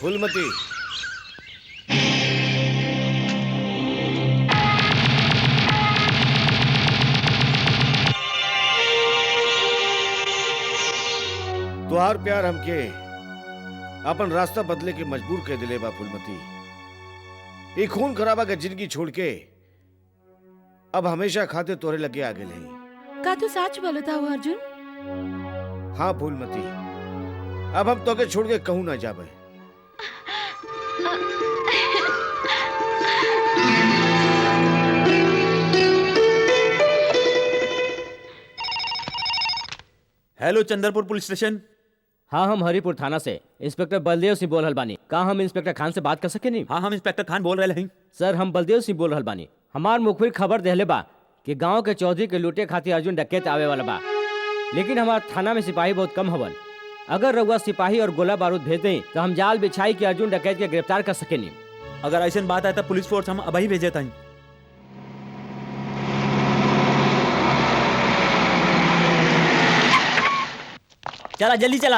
फूलमती, तुहार प्यार हमके अपन रास्ता बदले के मजबूर कर दिले बा फूलमती। ये खून खराबा के जिंदगी छोड़ के अब हमेशा खाते तोरे लगे आगे नहीं। का तू सच बोलता हो अर्जुन? हाँ फूलमती, अब हम तोके छोड़ के कहूं ना जाबे। Hello Chandrapur police station. हाँ, हम हरिपुर थाना से इंस्पेक्टर बलदेव सिंह बोल रहल बानी। का हम इंस्पेक्टर खान से बात कर सके नहीं? हाँ, हम इंस्पेक्टर खान बोल रहे हैं। सर, हम बलदेव सिंह बोल रहल बानी। हमार मुखबिर खबर देहले बा कि गांव के चौधरी के लूटे खातिर अर्जुन डकैत आवे वाला बा, लेकिन हमार थाना में सिपाही बहुत कम हवन। अगर रउआ सिपाही और गोला बारूद भेज दें तो हम जाल बिछाई के अर्जुन डकैत के गिरफ्तार कर सके नहीं। अगर ऐसी बात है तो पुलिस फोर्स हम अभी भेजे था। चला जल्दी चला।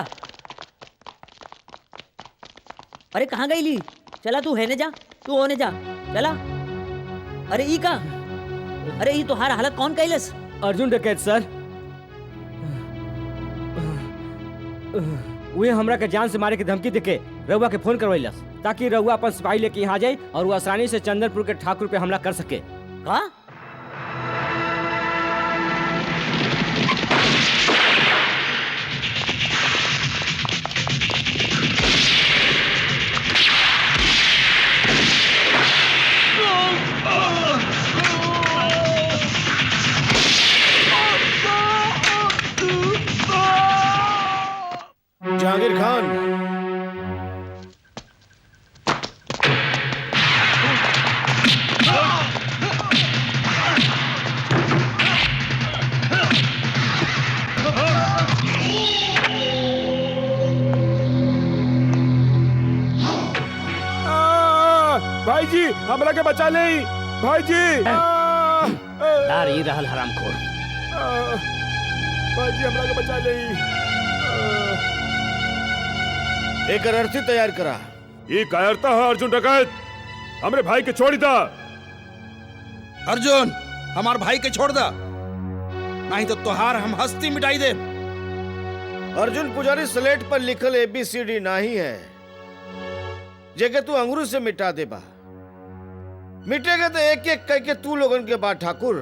अरे कहाँ गई ली? चला तू है जा, तू होने जा, चला। अरे ई का? अरे ई तोहार हालत कौन कैलस? अर्जुन डकैत सर, वे हमरा के जान से मारे की धमकी देके रउआ के फोन करवाइलस ताकि रउआ अपन सिपाही लेके यहाँ जाए और वो आसानी से चंदनपुर के ठाकुर पे हमला कर सके। का? जहांगीर खान, भाई जी हमरा के बचा ले। भाई जी दार रहल हरामखोर। भाई जी हमरा के बचा ले। एक अर्थी तैयार करा। ये कायरता है अर्जुन डकैत, हमरे भाई के छोड़ दा। अर्जुन हमार भाई के छोड़ दा, नहीं तो तोहार हम हस्ती मिटाई दे। अर्जुन पुजारी स्लेट पर लिखल ABCD नहीं है जेके तू अंगूर से मिटा दे बा। मिटेगा तो एक एक कह के तू लोगन के बाद ठाकुर।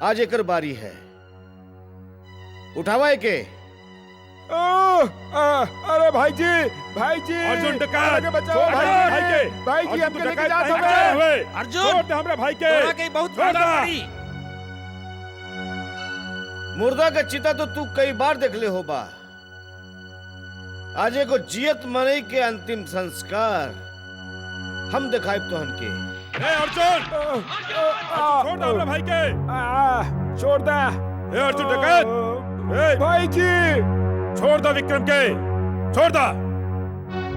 आज एकर बारी है, उठावा के। अरे भाई जी अर्जुन डकैत बचाओ भाई के। भाई जी हमके लेके जा सकते। अर्जुन छोड़ दे हमरे भाई के। तोरा के बहुत बड़ा पड़ी। मुर्दा का चिता तो तू कई बार देख ले होबा। आज एगो जियत मनई के अंतिम संस्कार हम दिखाई तो हमके। अर्जुन छोड़ दे हमरे भाई के। छोड़ दे अर्जुन डकैत। भाई जी छोड़ दो विक्रम के, छोड़ दो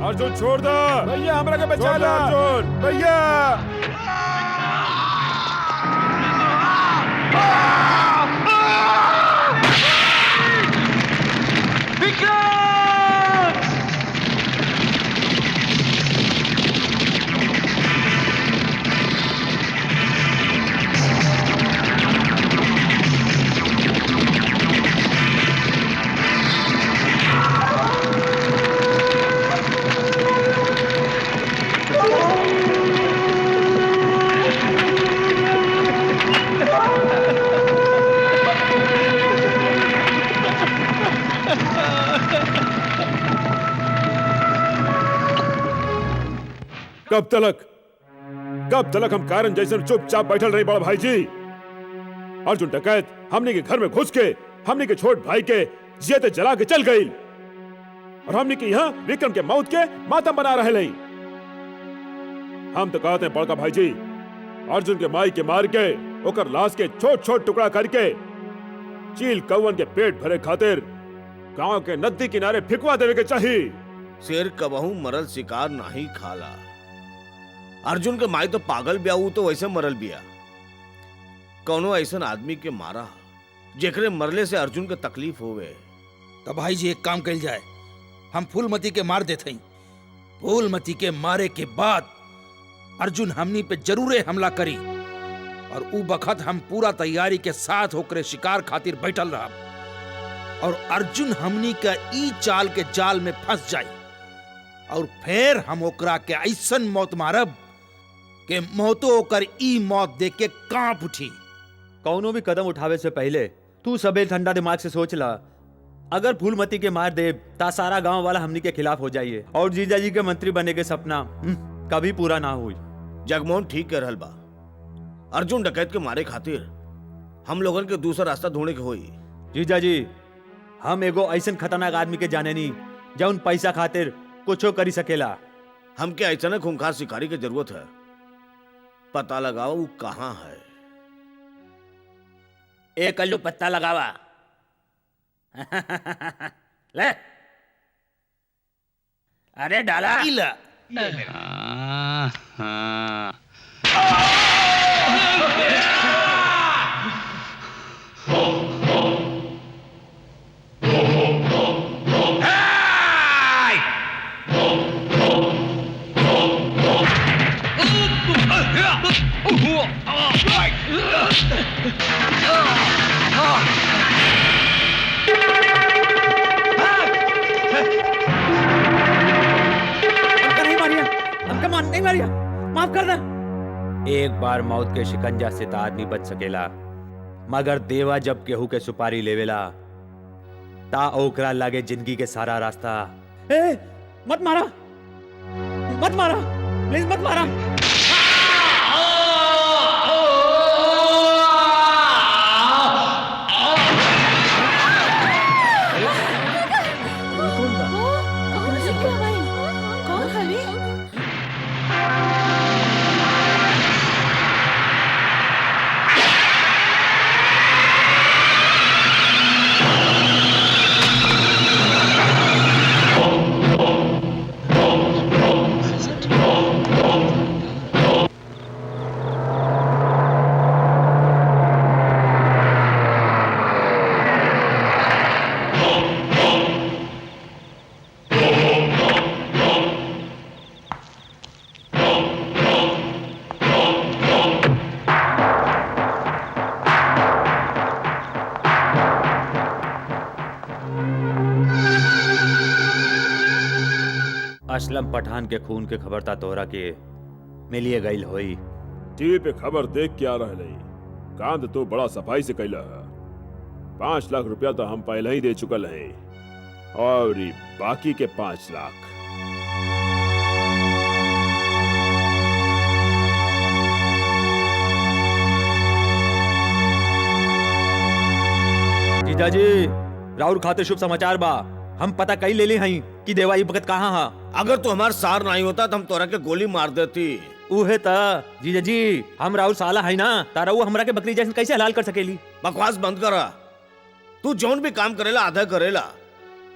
अर्जुन, छोड़ दो भैया, हमरा के बचा लो अर्जुन भैया। कब तलक हम कारण जैसे चुपचाप बैठल रही बड़ा भाई जी। अर्जुन डकैत हमने के घर में घुस के हमने के छोट भाई के जियते जला के चल गई और हमने के यहाँ विक्रम के मौत के मातम बना रहे लई। हम तो कहते हैं बड़का भाई जी, अर्जुन के माई के मार के ओकर लाश के छोट छोट टुकड़ा करके चील कौवन के पेट भरे खातिर गांव के नदी किनारे फिकवा देवे के चाहिए। शेर कबहू मरल शिकार नहीं खाला। अर्जुन के माई तो पागल बिया, तो वैसे मरल बिया। कौनो ऐसा आदमी के मारा जेकरे मरले से अर्जुन के तकलीफ होवे। तो भाई जी एक काम कल जाए, हम फूलमती के मार देते फूलमती के मारे के बाद अर्जुन हमनी पे जरूरे हमला करी और उ बखत हम पूरा तैयारी के साथ होकर शिकार खातिर बैठल रह और अर्जुन हमनी का ई चाल के जाल में फंस जाई और फिर हम ओकरा के ऐसन मौत मारब के मौतो ओकर ई मौत देख के कांप उठी। कौनो भी कदम उठावे से पहले तू सबे ठंडा दिमाग से सोच ला। अगर फूलमती के मार दे ता सारा गांव वाला हमनी के खिलाफ हो जाइए और जीजा जी के मंत्री बने के सपना कभी पूरा ना हुई। जगमोहन ठीक कह रहल बा। अर्जुन डकैत के मारे खातिर हम लोगन के दूसरा रास्ता ढूंढे के होई। जीजा जी हम एगो ऐसन खतरनाक आदमी के जाने नी जौन पैसा खातिर कुछो करी सकेला। हमके ऐसा खूंखार शिकारी की जरूरत है। पता लगाओ वो कहाँ है। ए कल्लू पत्ता लगावा। ले अरे डाला इला नहीं मारिया, माफ कर दे। एक बार मौत के शिकंजा से तो आदमी बच सकेला, मगर देवा जब केहू के सुपारी लेवेला ता ओकरा लागे जिंदगी के सारा रास्ता। ए, मत मारा, मत मारा, प्लीज मत मारा। असलम पठान के खून के खबर ता तोहरा के मिलिए गईल होई। टीवी पे खबर देख के आ रहा है। कांद तो बड़ा सफाई से कैला। 5 लाख रुपया तो हम पहले ही दे चुकल हैं और ई बाकी के 5 लाख। जीजाजी राहुल खाते शुभ समाचार बा। हम पता कई ले ली हई कि देवा ई वक्त कहाँ हा। अगर तो हमार सार नहीं होता तो हम तोरा के गोली मार देती। उहे ता जीजाजी हम राहुल साला है ना, तारा वो हमरा के बकरी जैसन कैसे हलाल कर सकेली। बकवास बंद करा। तू जौन भी काम करेला आधा करेला।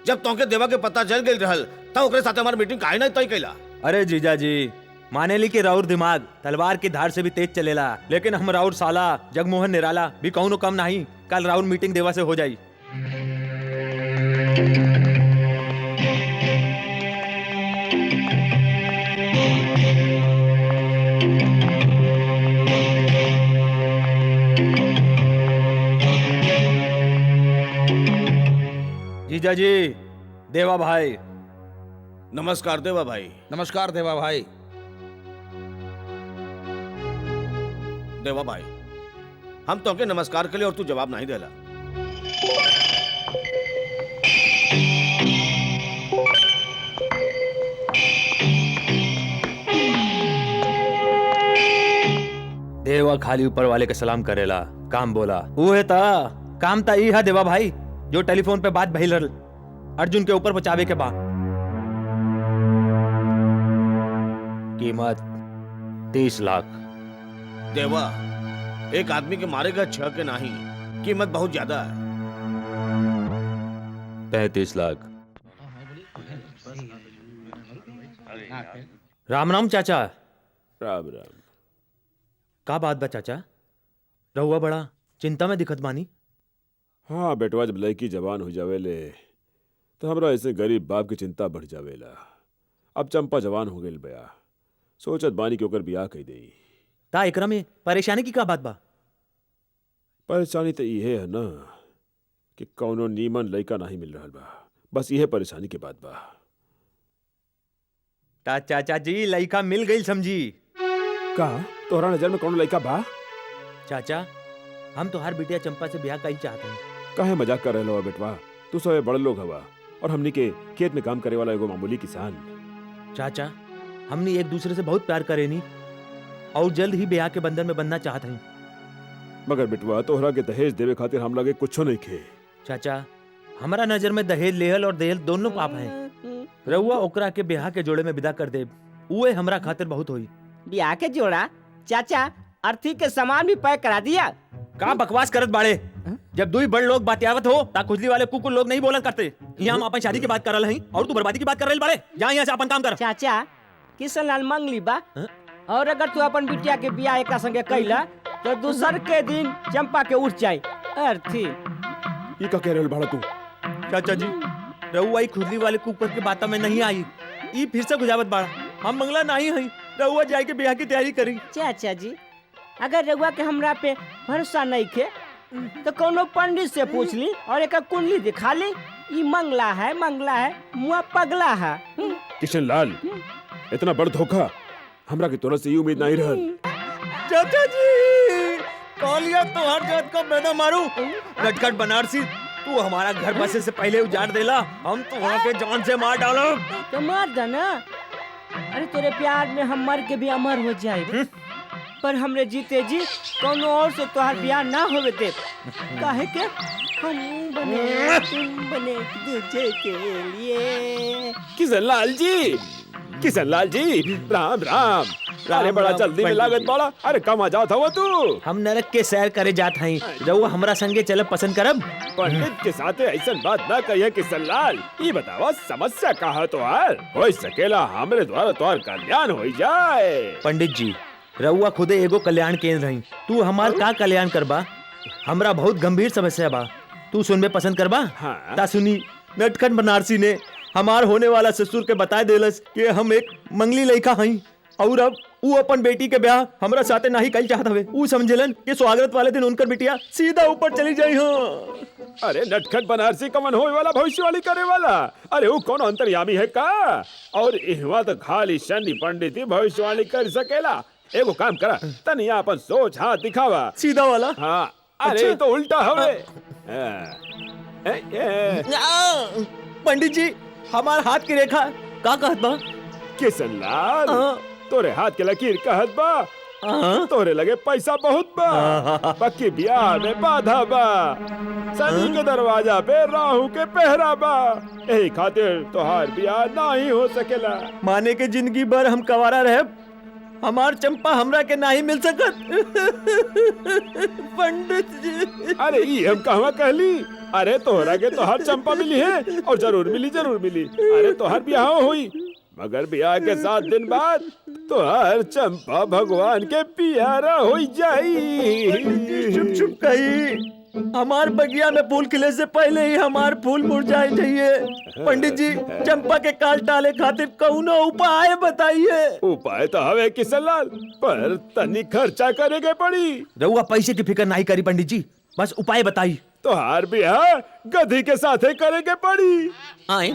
जब तोके देवा के पता चल गई रहल तब ओकरे साथे हमार मीटिंग काहे ना तय कैला। अरे जीजाजी माने ली कि राउर दिमाग तलवार की धार से भी तेज चलेला, लेकिन हम राउर साला जगमोहन निराला भी कौनो कम नहीं। कल राउर मीटिंग देवा से हो जाई। जीजाजी देवा भाई। नमस्कार देवा भाई। नमस्कार देवा भाई। देवा भाई हम तोके नमस्कार के लिए और तू जवाब नहीं देला। देवा खाली ऊपर वाले के सलाम करेला, काम बोला उहे ता काम ता ई है देवा भाई जो टेलीफोन पे बात भइल रहल अर्जुन के ऊपर बचावे के बाद। कीमत 30 लाख। देवा एक आदमी के मारेगा 6 के नहीं, कीमत बहुत ज्यादा है। 35 लाख। राम राम चाचा। राम राम। का बात बा चाचा, रहुआ बड़ा चिंता में दिखत बानी। हाँ बेटवा, जब लड़की जवान हो जावेले तो हमरा ऐसे गरीब बाप की चिंता बढ़ जावेला। अब चंपा जवान हो गई बया, सोचत बानी के ओकर बियाह कई देई। ता एकरा में परेशानी की का बात बा? परेशानी तो इहे है ना कि कौनो नीमन लड़का नहीं मिल रहा बा, बस इहे परेशानी के बात बा। ता चाचा जी लड़का मिल गई समझी। का तोहरा नजर में कौनो लड़का बा? चाचा हम तो हर बिटिया चंपा से ब्याह कई चाहते हैं। काहे मजाक कर रहे हो बेटवा? तू सब बड़े लोग हवा और हमनी के खेत में काम करे वाला एगो मामूली किसान। चाचा हमने एक दूसरे से बहुत प्यार करे नी और जल्द ही ब्याह के बंधन में बंधना चाहते हैं। मगर बेटवा तोहरा के दहेज देवे खातिर हम लगे कुछो नहीं खे। चाचा हमारा नजर में दहेज लेहल और देहल दोनों पाप हैं। रउआ ओकरा के ब्याह के जोड़े में विदा कर दे, उहे हमरा खातिर बहुत होई। ब्याह के जोड़ा? चाचा अर्थी के सामान भी पैक करा दिया। का बकवास करत बाड़े? जब दुई बड़ लोग बातियावत हो ता खुजली वाले कुकुर लोग नहीं बोलत करते। यहाँ हम अपन शादी की बात कर रहे हैं और तू बर्बादी की बात कर रहे बाड़े। जा यहाँ से अपन काम कर। चाचा किशन लाल मंगली बा, और अगर तू अपन बिटिया के ब्याह एक संगे कैला तो दूसर के दिन चंपा के उठ जाए अर्थी। ये का कह रहे बड़ा तू? चाचा जी रउआ ई खुजली वाले कुकुर के बात में नहीं आई। ई फिर से गुजावत बाड़ा। हम मंगला नहीं हई, रउआ जाए के ब्याह की तैयारी करी। चाचा जी अगर रउआ के हमरा पे भरोसा नहीं खे तो कोनो पंडित से पूछ ली और एक कुंडली दिखा ली। ये मंगला है मुआ पगला है। किशन लाल इतना बड़ धोखा हमरा के तोरा से ये उम्मीद नहीं रहल। चाचा जी कालिया तो हर जात को मैदा मारू। नटखट बनारसी तू हमारा घर बसे से पहले उजाड़ देला, हम तो वहाँ के जान से मार डालो। तो मार देना। अरे तेरे प्यार में हम मर के भी अमर हो जाएंगे, पर हमरे जीते जी कोनो और से तोहार ब्याह ना होवे दे। काहे के हम बने तुम बने दूजे के लिए। किशन लाल जी राम राम। अरे बड़ा जल्दी में लागत बड़ा। अरे कहाँ जात हवा तू? हम नरक के सैर करे जात हई, रउआ हमरा संगे चलब पसंद करब? पंडित के साथ ऐसा बात ना कहिए किशन लाल। ये बतावा समस्या कहा तो हो सकेला हमरे द्वारा तोहर कल्याण हो जाए। पंडित जी रउआ खुदे एगो कल्याण केंद्र हई, तू हमार का कल्याण करबा? हमरा बहुत गंभीर समस्या बा, तू सुनबे पसंद करबा? हाँ। ता सुनी। नटखट बनारसी ने हमार होने वाला ससुर के बता देलस कि हम एक मंगली लड़का हई और अब वो अपन बेटी के ब्याह हमरा साथे नहीं कल चाहत हवे। वो समझलन कि स्वागत वाले दिन उनकर बिटिया सीधा ऊपर चली जाई। हाँ अरे नटखट बनारसी कमन होए वाला भविष्यवाणी करे वाला। अरे वो कौन अंतर्यामी है का? और इहवा तो खाली शनि पंडित ही भविष्यवाणी कर सकेला। एगो काम करा तनिया अपन सोच हाथ दिखावा सीधा वाला। हाँ अरे अच्छा। तो उल्टा हवे। पंडित जी हमार हाथ की रेखा का कहत बा? किशन लाल तोरे हाथ के लकीर कहत बा तोरे लगे पैसा बहुत बा, पक्की ब्याह में बाधा बा, शनि के दरवाजा पे राहु के पहरा बा। यही खातिर तोहार ब्याह नहीं हो सकेला। माने के जिंदगी भर हम कवारा रहे, हमार चंपा हमरा के नहीं मिल सकत। पंडित जी अरे ये हम कहवा कहली? अरे तोहरा के तोहार चंपा मिली है और जरूर मिली। अरे तोहार ब्याह हुई, मगर ब्याह के 7 दिन बाद तोहार चंपा भगवान के प्यारा हो जाई। चुप चुप कही, हमार बगिया में फूल खिले से पहले ही हमार फूल मुरझाए चाहिए। पंडित जी चंपा के काल टाले खातिर कौनो उपाय बताइए। उपाय तो हवे किशन लाल, पर तनी खर्चा करे के पड़ी। रउआ पैसे की फिक्र नहीं करी पंडित जी, बस उपाय बताई। तोहार ब्याह गधी के साथे करे के पड़ी। आए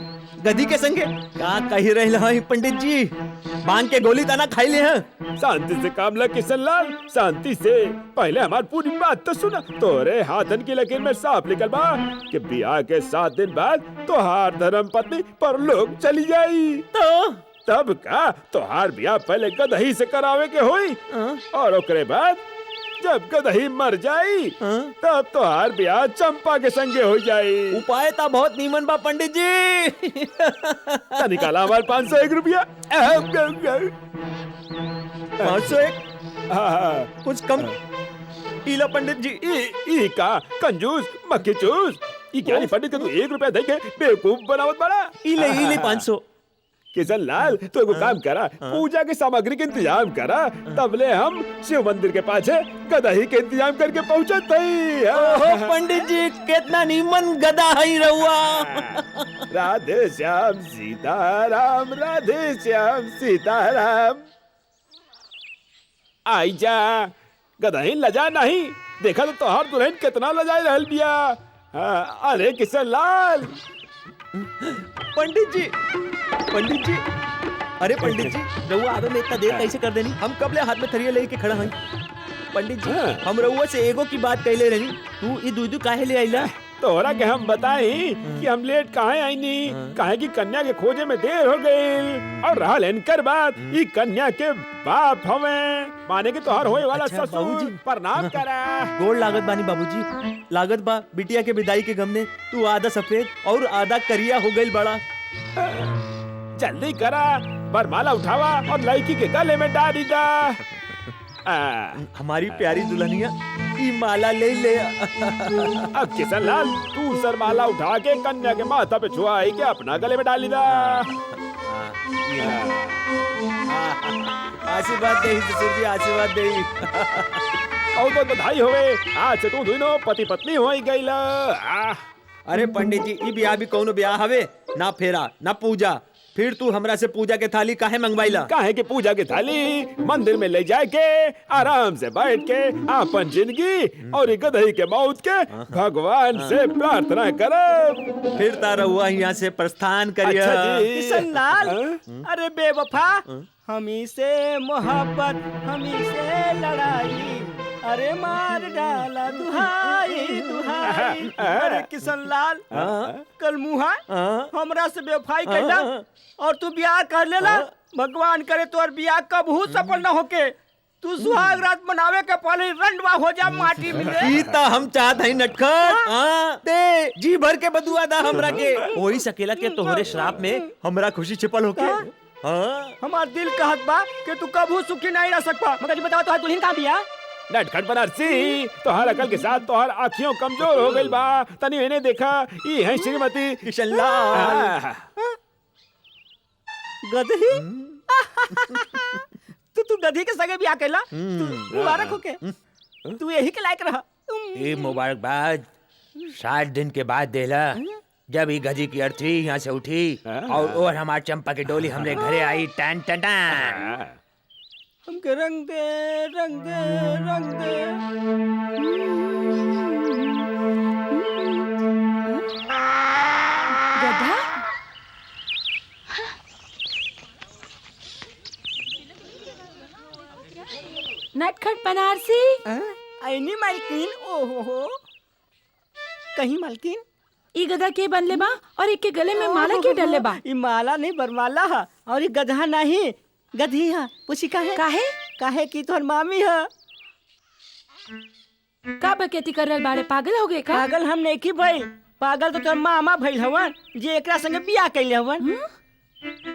गधी के संगे का कही रहे हैं पंडित जी? बांग के गोली तना खाई ले हैं। शांति से काम ला किशन लाल, शांति से। पहले हमारी पूरी बात तो सुना। तोरे हाथन की लकीर में साफ लिखल बा कि ब्याह के 7 दिन बाद तोहार धर्म पत्नी परलोक चली जाई। तो तब का तोहार ब्याह पहले गदही से करावे के होई और ओकरे बाद जब गदही मर जाई तब तोहार ब्याह चंपा के संगे हो जाई। उपाय तो बहुत नीमन बा पंडित जी। निकाला हमारे 501 रुपया। 501 कुछ कम इला पंडित जी। ई का कंजूस मक्खी चूस। ई ज्ञानी पंडित के तू 1 रुपया दे के बेवकूफ बनावत बड़ा। इले 500। किशन लाल तो एगो काम करा, पूजा की सामग्री के इंतजाम करा, तबले हम शिव मंदिर के पाछे गदही के इंतजाम करके पहुंचत हई। ओहो पंडित जी कितना नीमन गदा है रहुआ। राधे श्याम सीताराम, राधे श्याम सीताराम। आई जा गदही लजा नहीं, देखा तो तोहार दुल्हन कितना लजाई रहल बिया। अरे किशन लाल। पंडित जी, पंडित जी, अरे पंडित जी रहुआ आवे में इतना देर कैसे कर देनी? हम कब ले हाथ में थरिया लेके खड़ा हई। पंडित जी हम रहुआ से एगो की बात कहले रही, तू ई दूध काहे ले आइला? तोहरा के हम बताई कि हम लेट काहे आईनी, काहे की कन्या के खोजे में देर हो गई। और रहा इनकर बात, ई कन्या के बाप हमें माने के तोहर होए वाला अच्छा, ससुर बाबूजी। प्रणाम करा। गोड़ लागत बानी बाबूजी, लागत बा बिटिया के विदाई के गम में तू आधा सफेद और आधा करिया हो गई बड़ा। जल्दी करा, बरमाला उठावा और लड़की के गले में डाली दा। हमारी प्यारी दुल्हनिया ई माला ले ले। अब किशन लाल तू सरमाला उठा के कन्या के माथा पे छुआई के अपना गले में डाली दा। आशीर्वाद दे ससुर जी, आशीर्वाद दे। और तो बधाई होवे, आज से तू दोनों पति पत्नी हो गई। अरे पंडित जी ई ब्याह भी कौनो ब्याह हवे? ना फेरा ना पूजा, फिर तू हमरा से पूजा के थाली काहे मंगवाइला? काहे की पूजा की थाली मंदिर में ले जाए के आराम से बैठ के अपन जिंदगी और गदही के मौत के भगवान से प्रार्थना करब। फिर तारा हुआ यहाँ से प्रस्थान करिए। अच्छा जी। किशन लाल, अरे बेवफा, हमी से मोहब्बत, हमी से लड़ाई, अरे मार डाला दुहाई दुहाई। अरे किशन लाल, कल मुहा हमरा से बेवफाई कैला और तू ब्याह कर लेला। भगवान करे तोर ब्याह कबहू सफल न होके तू सुहाग रात मनावे के पहले रंडवा हो जा माटी में। ई ता हम चाहत हई नटखट। दे जी भर के बदुआ दा हमरा के। होई सकेला के तोहरे श्राप में हमरा खुशी छिपल होके। हमार दिल कहत बा कि तू कबहू सुखी नहीं रह सकबा। मगर जी बताओ तोहार दुल्हन कहाँ बिया? नटखट बनारसी, तोहर अकल के साथ तोहर आँखियों कमजोर हो गई बा। तनी इन्हें देखा, ये है श्रीमती किशन लाल। गदही तू गधी के संगे ब्याह कैला? मुबारक होके, तू यही के लायक रहा। ये मुबारकबाद 60 दिन के बाद देला, जब ये गधी की अर्थी यहाँ से उठी और हमार चंपा की डोली हमरे घरे आई। टन टन टन। हमके रंग दे, रंग दे, रंग दे। गधा? नटखट बनारसी। ऐनी मालकिन, ओहो हो। कहीं मालकिन, ई गधा के बनले बा और एक के गले में माला के डलले बा? ई माला नहीं बरमाला है और ये गधा नहीं गधी है। पूछी काहे? काहे? काहे की तोहर मामी है। का बकेती कर रहल बाड़े? पागल हो गए का? पागल हम नहीं की भाई, पागल तो तोहर मामा भइल हवन जे एकरा संगे बियाह कैले हवन।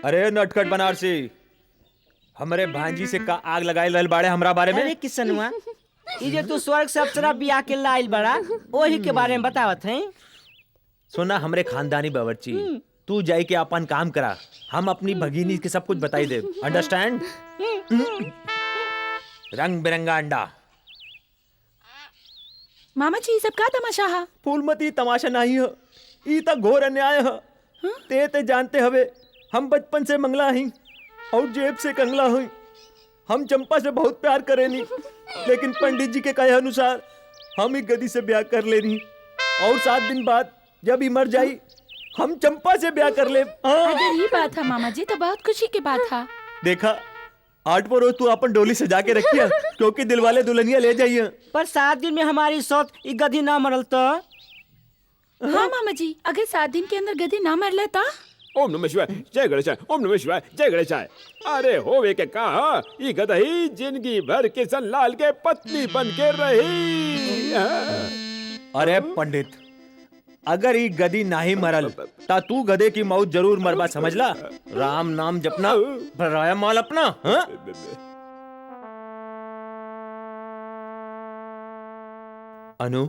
अरे नटखट बनारसी, हमरे भांजी से का आग लगाए रहल बाड़े हमरा बारे में? अरे किसनवा, ई जे तू स्वर्ग से अप्सरा बियाह के लाइल बड़ा ओही के बारे में बतावत है। सुना हमरे खानदानी बावर्ची, तू जाई के अपन काम करा, हम अपनी भगिनी के सब कुछ बताई दे। अंडरस्टैंड? रंग बिरंगा अंडा। मामा जी, ये सब का तमाशा है? फूलमती तमाशा नहीं है, ई ता घोर अन्याय है। ते जानते हवे हम बचपन से मंगला हई और जेब से कंगला हई। हम चंपा से बहुत प्यार करेनी, लेकिन पंडित जी के कहे अनुसार हम ही गदी से ब्याह कर लेनी और 7 दिन बाद जब ही मर जाई हम चंपा से ब्याह कर ले। अगर ये बात है मामा जी तो बहुत खुशी की बात है। देखा, 8 पर रोज तू अपन डोली सजा के रखिया, क्योंकि दिलवाले दुल्हनिया ले जाइए। पर 7 दिन में हमारी सौत ई गधी ना मरल तो? हाँ मामा जी, अगर 7 दिन के अंदर गधी ना मर लेता? ओम नमः शिवाय, जय गणेशाय। ओम नमः शिवाय, जय गणेशाय। अरे होवे के कहा, ये गदही जिंदगी भर किशन लाल के पत्नी बन के रही। अरे पंडित, अगर ये गदी नहीं मरल ता तू गधे की मौत जरूर मरबा, समझला? राम नाम जपना, भराया माल अपना। हाँ? अनु,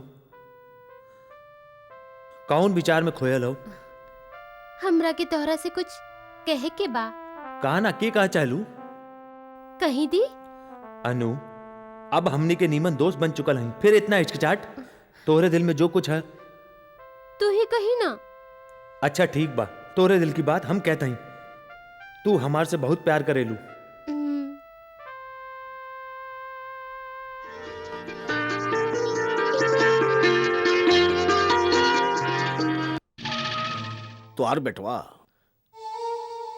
कौन विचार में खोयल हो? हमरा के तोहरा से कुछ कहे के बा। कहा ना के कहा चालू कहीं दी अनु, अब हमनी के नीमन दोस्त बन चुकल हैं, फिर इतना हिचकिचाट? तोहरे दिल में जो कुछ है। तू ही कही ना। अच्छा ठीक बा, तोहरे दिल की बात हम कहते हैं। तू हमार से बहुत प्यार करेलू। तोहार बेटवा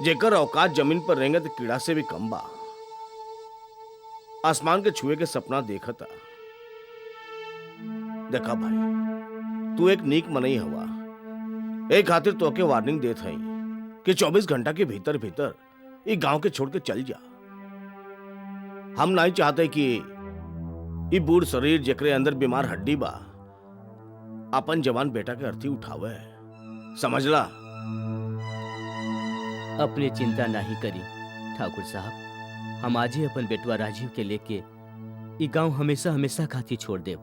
जेकर औकात जमीन पर रहेंगे तो कीड़ा से भी कम बा। आसमान के छुए के सपना देखा था। देखा भाई, तू एक नीक मनई हवा। एक खातिर तो के वार्निंग देत हई कि 24 घंटा के भीतर भीतर ये गांव के छोड़ के चल जा। हम नहीं चाहते कि ये बूढ़ शरीर जेकरे अंदर बीमार हड्डी बा अपन जवान बेटा के अर्थी उठावे। समझला? अपनी चिंता नहीं करी ठाकुर साहब। हम आज ही अपन बेटवा राजीव के लेके ई गांव हमेशा हमेशा खातिर छोड़ देव।